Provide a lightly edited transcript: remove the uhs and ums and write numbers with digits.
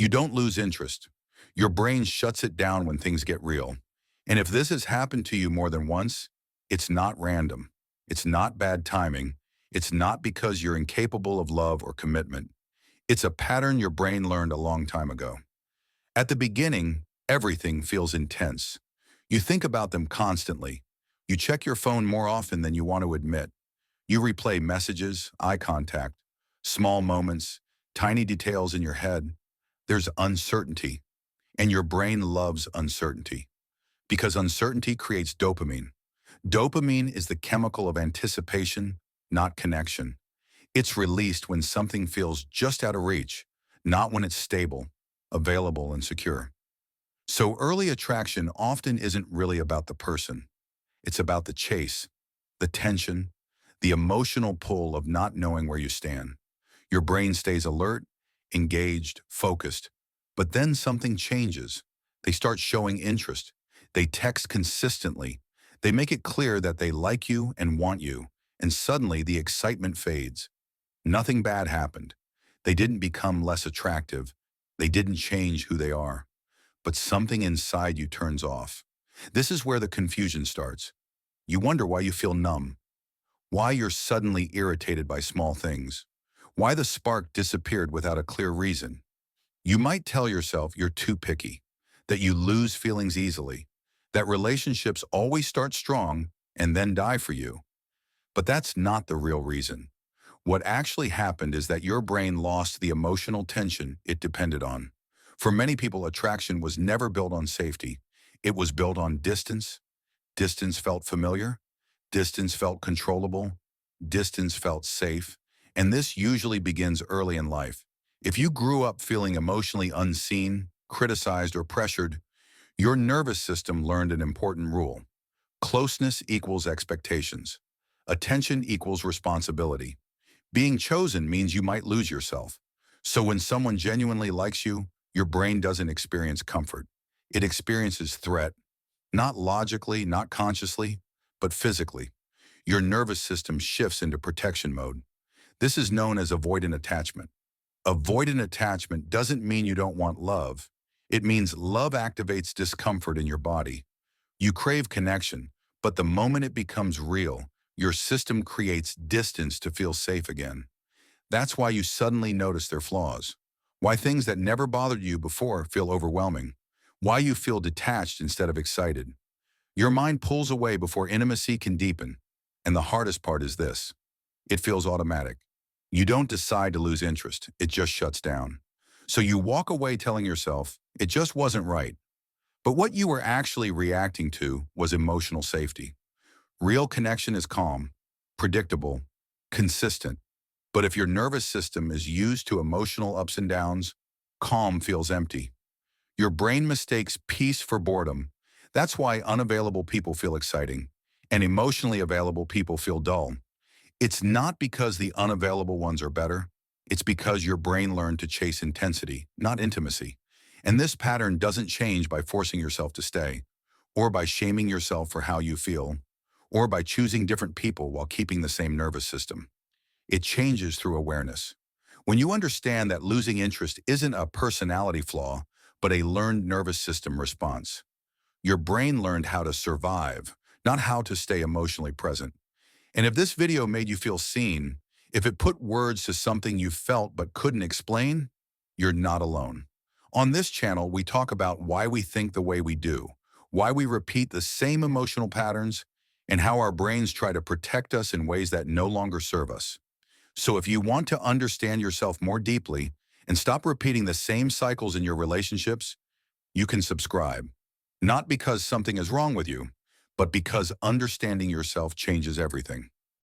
You don't lose interest. Your brain shuts it down when things get real. And if this has happened to you more than once, it's not random. It's not bad timing. It's not because you're incapable of love or commitment. It's a pattern your brain learned a long time ago. At the beginning, everything feels intense. You think about them constantly. You check your phone more often than you want to admit. You replay messages, eye contact, small moments, tiny details in your head. There's uncertainty, and your brain loves uncertainty because uncertainty creates dopamine. Dopamine is the chemical of anticipation, not connection. It's released when something feels just out of reach, not when it's stable, available, and secure. So early attraction often isn't really about the person. It's about the chase, the tension, the emotional pull of not knowing where you stand. Your brain stays alert, engaged, focused. But then something changes. They start showing interest. They text consistently. They make it clear that they like you and want you. And suddenly the excitement fades. Nothing bad happened. They didn't become less attractive. They didn't change who they are. But something inside you turns off. This is where the confusion starts. You wonder why you feel numb, why you're suddenly irritated by small things, why the spark disappeared without a clear reason. You might tell yourself you're too picky, that you lose feelings easily, that relationships always start strong and then die for you. But that's not the real reason. What actually happened is that your brain lost the emotional tension it depended on. For many people, attraction was never built on safety. It was built on distance. Distance felt familiar. Distance felt controllable. Distance felt safe. And this usually begins early in life. If you grew up feeling emotionally unseen, criticized, or pressured, your nervous system learned an important rule. Closeness equals expectations. Attention equals responsibility. Being chosen means you might lose yourself. So when someone genuinely likes you, your brain doesn't experience comfort. It experiences threat, not logically, not consciously, but physically. Your nervous system shifts into protection mode. This is known as avoidant attachment. Avoidant attachment doesn't mean you don't want love. It means love activates discomfort in your body. You crave connection, but the moment it becomes real, your system creates distance to feel safe again. That's why you suddenly notice their flaws. Why things that never bothered you before feel overwhelming. Why you feel detached instead of excited. Your mind pulls away before intimacy can deepen. And the hardest part is this. It feels automatic. You don't decide to lose interest. It just shuts down. So you walk away telling yourself, it just wasn't right. But what you were actually reacting to was emotional safety. Real connection is calm, predictable, consistent. But if your nervous system is used to emotional ups and downs, calm feels empty. Your brain mistakes peace for boredom. That's why unavailable people feel exciting, and emotionally available people feel dull. It's not because the unavailable ones are better. It's because your brain learned to chase intensity, not intimacy. And this pattern doesn't change by forcing yourself to stay, or by shaming yourself for how you feel, or by choosing different people while keeping the same nervous system. It changes through awareness. When you understand that losing interest isn't a personality flaw, but a learned nervous system response, your brain learned how to survive, not how to stay emotionally present. And if this video made you feel seen, if it put words to something you felt but couldn't explain, you're not alone. On this channel, we talk about why we think the way we do, why we repeat the same emotional patterns, and how our brains try to protect us in ways that no longer serve us. So if you want to understand yourself more deeply and stop repeating the same cycles in your relationships, you can subscribe. Not because something is wrong with you, but because understanding yourself changes everything.